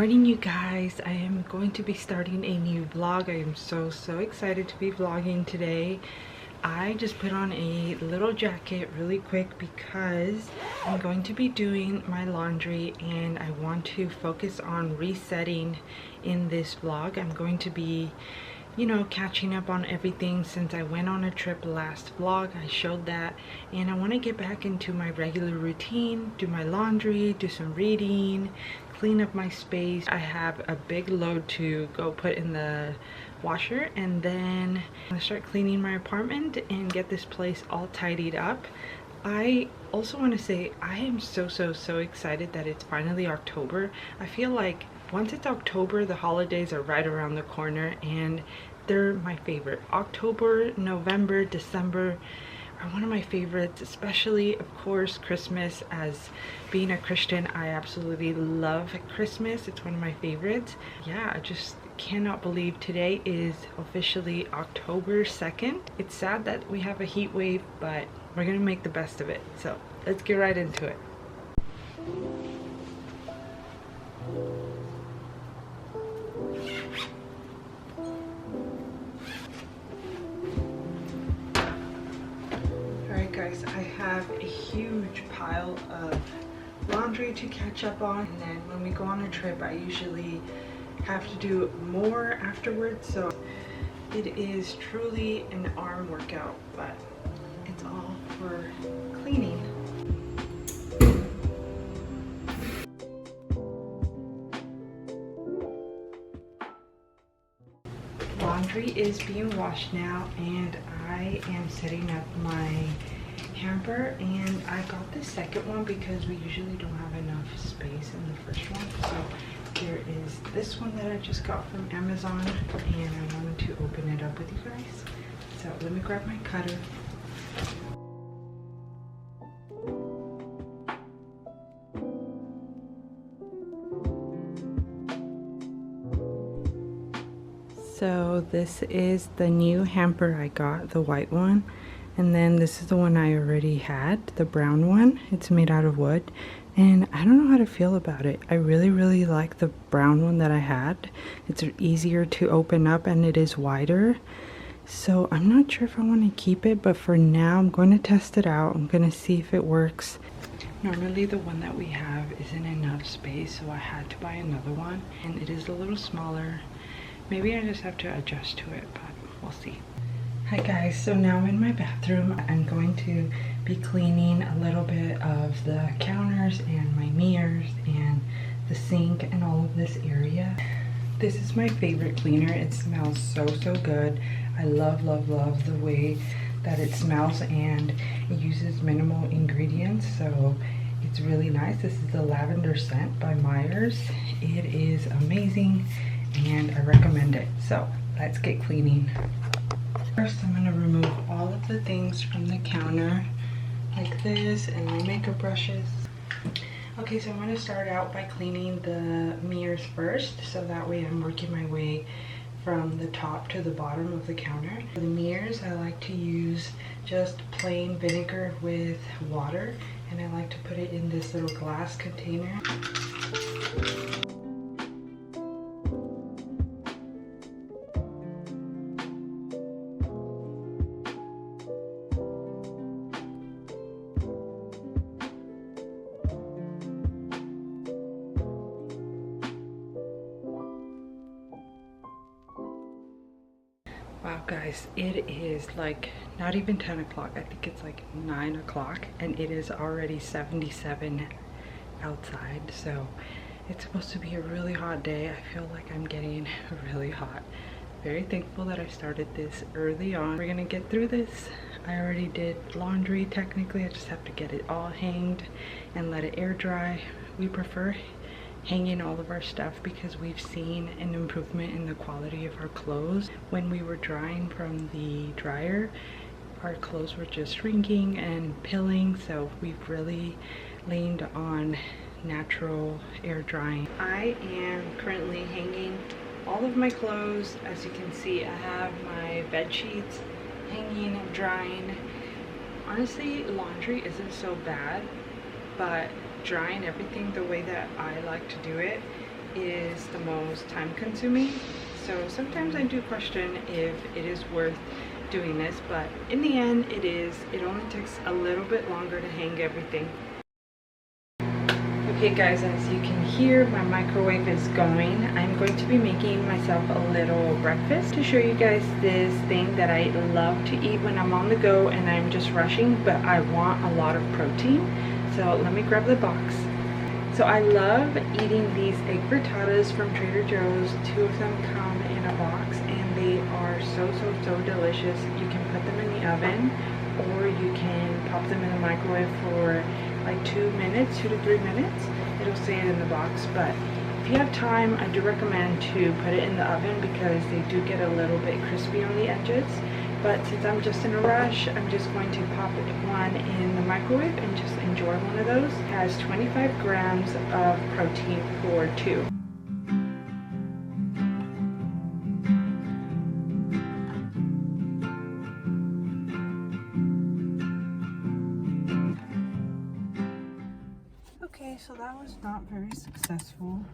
morning, you guys. I am going to be starting a new vlog. I am so excited to be vlogging today. I just put on a little jacket really quick because I'm going to be doing my laundry and I want to focus on resetting in this vlog. I'm going to be, you know, catching up on everything since I went on a trip last vlog. I showed that, and I want to get back into my regular routine, do my laundry, do some reading, clean up my space. I have a big load to go put in the washer, and then I'm gonna start cleaning my apartment and get this place all tidied up. I also want to say I am so excited that it's finally October. I feel like once it's October, the holidays are right around the corner and they're my favorite. October, November, December are one of my favorites, especially of course Christmas. As being a Christian, I absolutely love Christmas. It's one of my favorites. Yeah, I just cannot believe today is officially October 2nd. It's sad that we have a heat wave, but we're gonna make the best of it. So let's get right into it. Alright guys, I have a huge pile of laundry to catch up on, and then when we go on a trip I usually have to do more afterwards, so it is truly an arm workout, but it's all for cleaning. Laundry is being washed now, and I am setting up my hamper, and I got the second one because we usually don't have enough space in the first one. So there is this one that I just got from Amazon, and I wanted to open it up with you guys. So let me grab my cutter. So this is the new hamper I got, the white one. And then this is the one I already had, the brown one. It's made out of wood. And I don't know how to feel about it. I really like the brown one that I had. It's easier to open up and it is wider. So I'm not sure if I want to keep it, but for now I'm going to test it out. I'm going to see if it works. Normally the one that we have isn't enough space, so I had to buy another one. And it is a little smaller. Maybe I just have to adjust to it, but we'll see. Hi guys, so now I'm in my bathroom. I'm going to be cleaning a little bit of the counters and my mirrors and the sink and all of this area. This is my favorite cleaner. It smells so good. I love the way that it smells, and it uses minimal ingredients, so it's really nice. This is the lavender scent by Myers. It is amazing and I recommend it. So let's get cleaning. First, I'm going to remove all of the things from the counter like this, and my makeup brushes. Okay, so I'm going to start out by cleaning the mirrors first, so that way I'm working my way from the top to the bottom of the counter. For the mirrors, I like to use just plain vinegar with water, and I like to put it in this little glass container. Wow guys, it is like not even 10 o'clock. I think it's like 9 o'clock and it is already 77 outside. So it's supposed to be a really hot day. I feel like I'm getting really hot. Very thankful that I started this early on. We're gonna get through this. I already did laundry technically. I just have to get it all hanged and let it air dry. We prefer hanging all of our stuff because we've seen an improvement in the quality of our clothes. When we were drying from the dryer, our clothes were just shrinking and pilling, so we've really leaned on natural air drying. I am currently hanging all of my clothes. As you can see, I have my bed sheets hanging and drying. Honestly, laundry isn't so bad, but drying everything the way that I like to do it is the most time consuming. So sometimes I do question if it is worth doing this, but in the end it is. It only takes a little bit longer to hang everything. Okay guys, as you can hear, my microwave is going. I'm going to be making myself a little breakfast to show you guys this thing that I love to eat when I'm on the go and I'm just rushing, but I want a lot of protein. So let me grab the box. So I love eating these egg frittatas from Trader Joe's. 2 of them come in a box and they are so delicious. You can put them in the oven or you can pop them in the microwave for like 2 minutes, 2 to 3 minutes. It'll say it in the box, but if you have time, I do recommend to put it in the oven because they do get a little bit crispy on the edges. But since I'm just in a rush, I'm just going to pop one in the microwave and just enjoy one of those. It has 25 grams of protein for 2. Okay, so that was not very successful.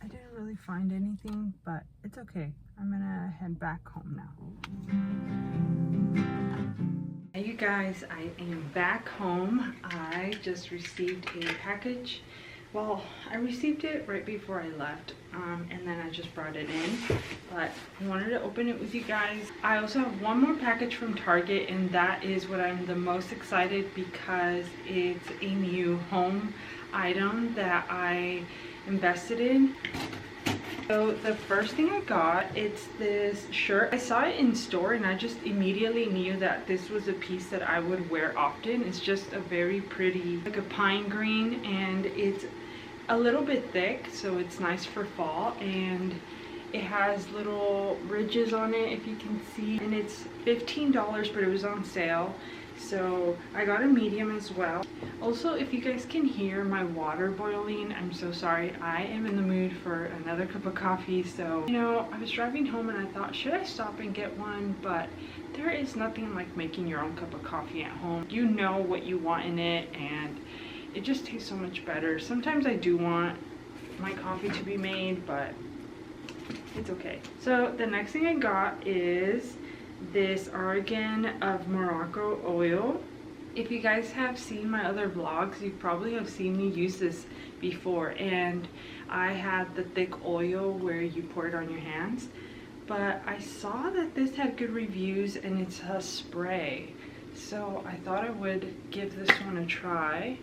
I didn't really find anything, but it's okay. I'm gonna head back home now. Hey you guys, I am back home. I just received a package. Well, I received it right before I left, and then I just brought it in, but I wanted to open it with you guys. I also have one more package from Target, and that is what I'm the most excited because it's a new home item that I invested in. So the first thing I got, it's this shirt. I saw it in store and I just immediately knew that this was a piece that I would wear often. It's just a very pretty, like a pine green, and it's a little bit thick, so it's nice for fall, and it has little ridges on it if you can see, and it's $15, but it was on sale. So I got a medium as well. Also, if you guys can hear my water boiling, I'm so sorry. I am in the mood for another cup of coffee. So, you know, I was driving home and I thought, should I stop and get one? But there is nothing like making your own cup of coffee at home. You know what you want in it and it just tastes so much better. Sometimes I do want my coffee to be made, but it's okay. So the next thing I got is this Argan of Morocco oil. If you guys have seen my other vlogs, you probably have seen me use this before, and I had the thick oil where you pour it on your hands, but I saw that this had good reviews and it's a spray, so I thought I would give this one a try.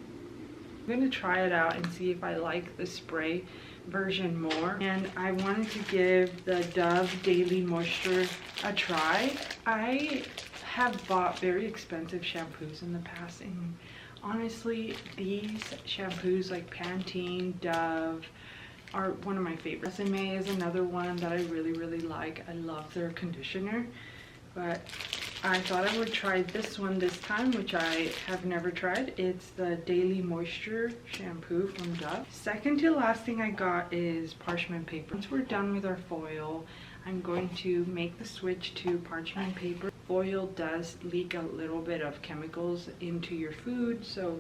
I'm going to try it out and see if I like the spray version more, and I wanted to give the Dove Daily Moisture a try. I have bought very expensive shampoos in the past, and honestly these shampoos like Pantene, Dove are one of my favorites. SMA is another one that I really like. I love their conditioner, but I thought I would try this one this time, which I have never tried. It's the Daily Moisture shampoo from Dove. Second to last thing I got is parchment paper. Once we're done with our foil, I'm going to make the switch to parchment paper. Foil does leak a little bit of chemicals into your food, so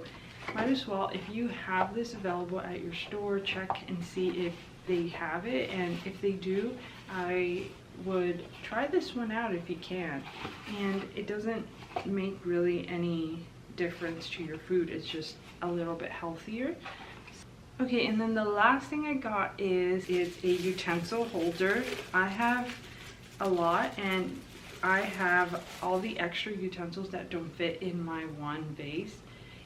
might as well, if you have this available at your store, check and see if they have it, and if they do, I would try this one out if you can. And it doesn't make really any difference to your food, it's just a little bit healthier. Okay, and then the last thing I got is a utensil holder. I have a lot, and I have all the extra utensils that don't fit in my one vase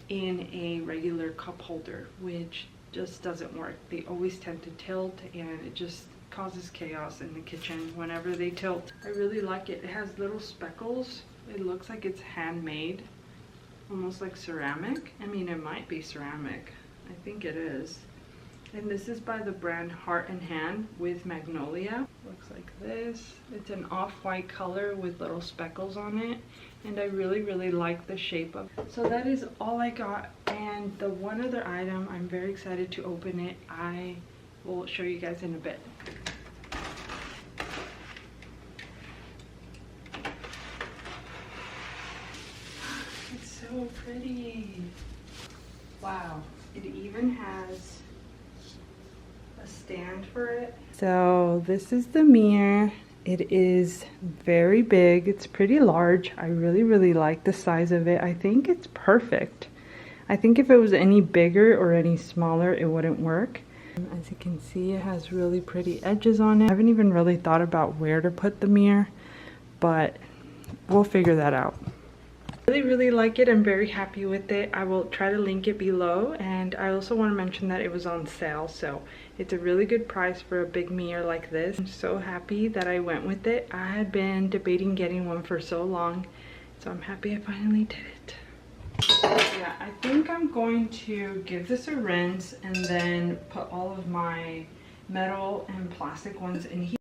in a regular cup holder, which just doesn't work. They always tend to tilt, and it just causes chaos in the kitchen whenever they tilt. I really like it. It has little speckles. It looks like it's handmade, almost like ceramic. I mean, it might be ceramic. I think it is. And this is by the brand Heart and Hand with Magnolia. Looks like this. It's an off-white color with little speckles on it, and I really like the shape of it. So that is all I got, and the one other item, I'm very excited to open it. I will show you guys in a bit. It's so pretty. Wow, it even has a stand for it. So this is the mirror. It is very big. It's pretty large. I really like the size of it. I think it's perfect. I think if it was any bigger or any smaller, it wouldn't work. As you can see, it has really pretty edges on it. I haven't even really thought about where to put the mirror, but we'll figure that out. I really like it. I'm very happy with it. I will try to link it below, and I also want to mention that it was on sale, so it's a really good price for a big mirror like this. I'm so happy that I went with it. I had been debating getting one for so long, so I'm happy I finally did it. Yeah, I think I'm going to give this a rinse and then put all of my metal and plastic ones in here.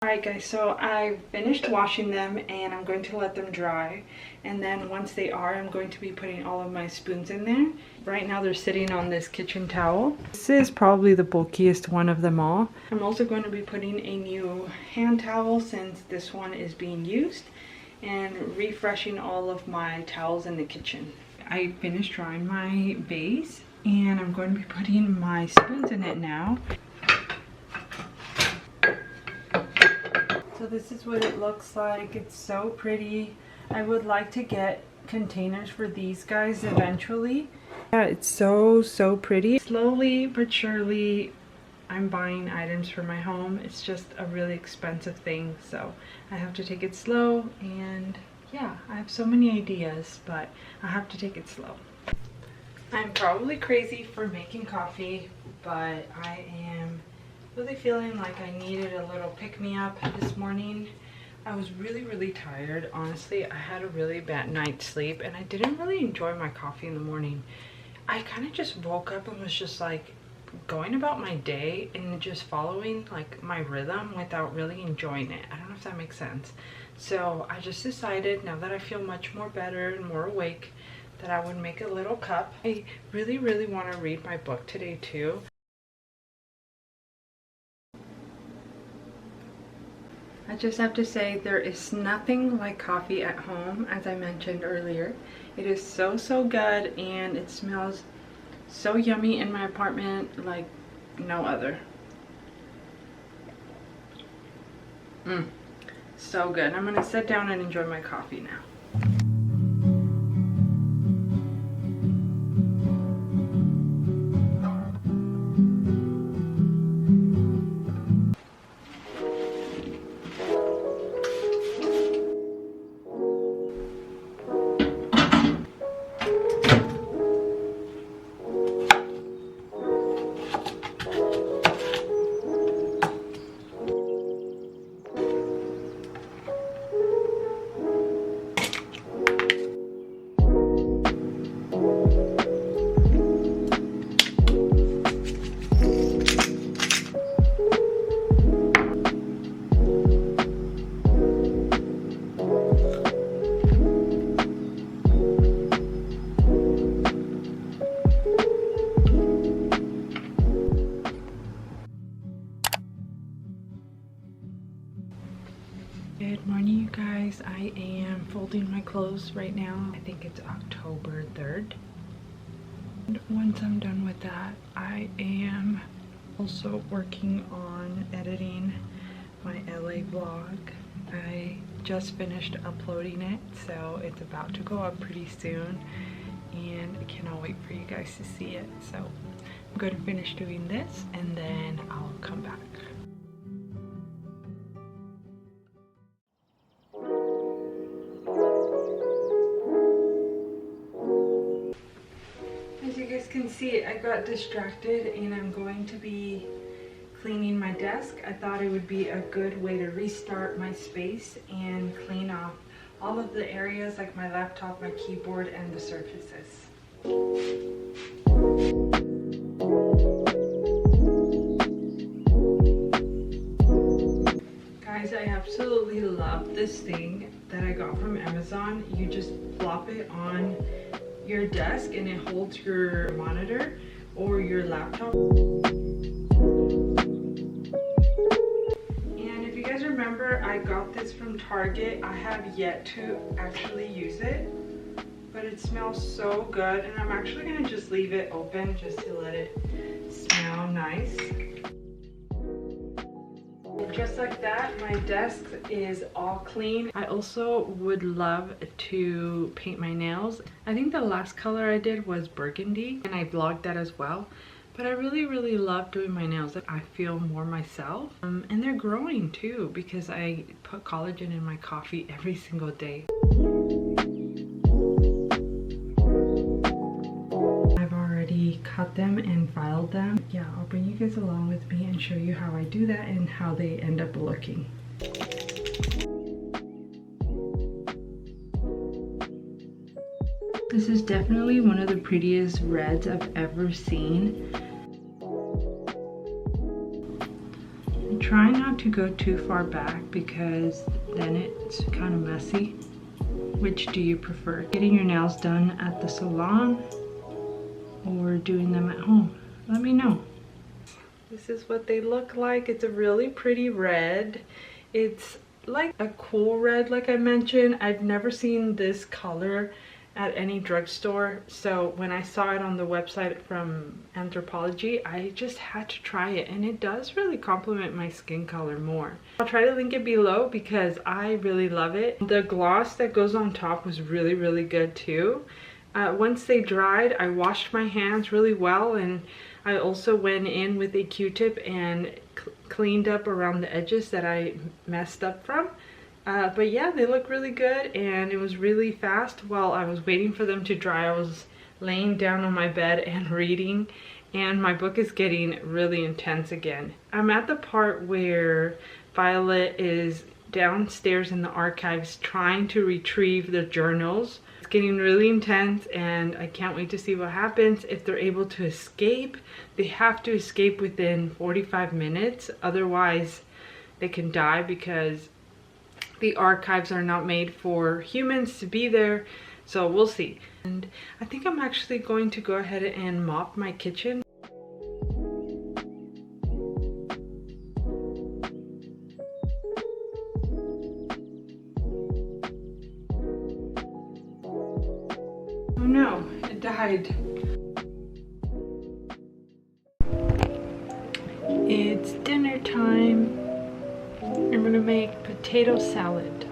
Alright guys, so I finished washing them and I'm going to let them dry, and then once they are, I'm going to be putting all of my spoons in there. Right now they're sitting on this kitchen towel. This is probably the bulkiest one of them all. I'm also going to be putting a new hand towel since this one is being used, and refreshing all of my towels in the kitchen. I finished drying my vase and I'm going to be putting my spoons in it now. So this is what it looks like. It's so pretty. I would like to get containers for these guys eventually. Yeah, it's so pretty. Slowly but surely, I'm buying items for my home. It's just a really expensive thing, so I have to take it slow. And yeah, I have so many ideas, but I have to take it slow. I'm probably crazy for making coffee, but I am really feeling like I needed a little pick-me-up this morning. I was really tired, honestly. I had a really bad night's sleep and I didn't really enjoy my coffee in the morning. I kind of just woke up and was just like going about my day and just following like my rhythm without really enjoying it. I don't know if that makes sense. So I just decided, now that I feel much more better and more awake, that I would make a little cup. I really want to read my book today too. I just have to say, there is nothing like coffee at home, as I mentioned earlier. It is so good, and it smells so yummy in my apartment like no other. So good. I'm gonna sit down and enjoy my coffee now. Good morning, you guys. I am folding my clothes right now. I think it's October 3rd. And once I'm done with that, I am also working on editing my LA vlog. I just finished uploading it, so it's about to go up pretty soon, and I cannot wait for you guys to see it. So I'm going to finish doing this and then I'll come back. As you guys can see, I got distracted and I'm going to be cleaning my desk. I thought it would be a good way to restart my space and clean off all of the areas like my laptop, my keyboard, and the surfaces. Guys, I absolutely love this thing that I got from Amazon. You just plop it on your desk and it holds your monitor or your laptop. And if you guys remember, I got this from Target. I have yet to actually use it, but but it smells so good, and I'm actually gonna just leave it open just to let it smell nice. Just like that, my desk is all clean. I also would love to paint my nails. I think the last color I did was burgundy, and I vlogged that as well. But I really love doing my nails. I feel more myself. And they're growing too, because I put collagen in my coffee every single day. I've already cut them and filed them. Yeah, I'll bring you guys along with me and show you how I do that and how they end up looking. This is definitely one of the prettiest reds I've ever seen. I try not to go too far back because then it's kind of messy. Which do you prefer? Getting your nails done at the salon or doing them at home? Let me know. This is what they look like. It's a really pretty red. It's like a cool red, like I mentioned. I've never seen this color at any drugstore, so when I saw it on the website from Anthropologie, I just had to try it, and it does really complement my skin color more. I'll try to link it below because I really love it. The gloss that goes on top was really good too. Once they dried, I washed my hands really well, and I also went in with a Q-tip and cleaned up around the edges that I messed up from. But yeah, they look really good, and it was really fast. While I was waiting for them to dry, I was laying down on my bed and reading, and my book is getting really intense again. I'm at the part where Violet is downstairs in the archives trying to retrieve the journals. It's getting really intense, and I can't wait to see what happens. If they're able to escape, they have to escape within 45 minutes, otherwise they can die, because the archives are not made for humans to be there. So we'll see. And I think I'm actually going to go ahead and mop my kitchen. Oh no, it died. It's dinner time. I'm gonna make potato salad.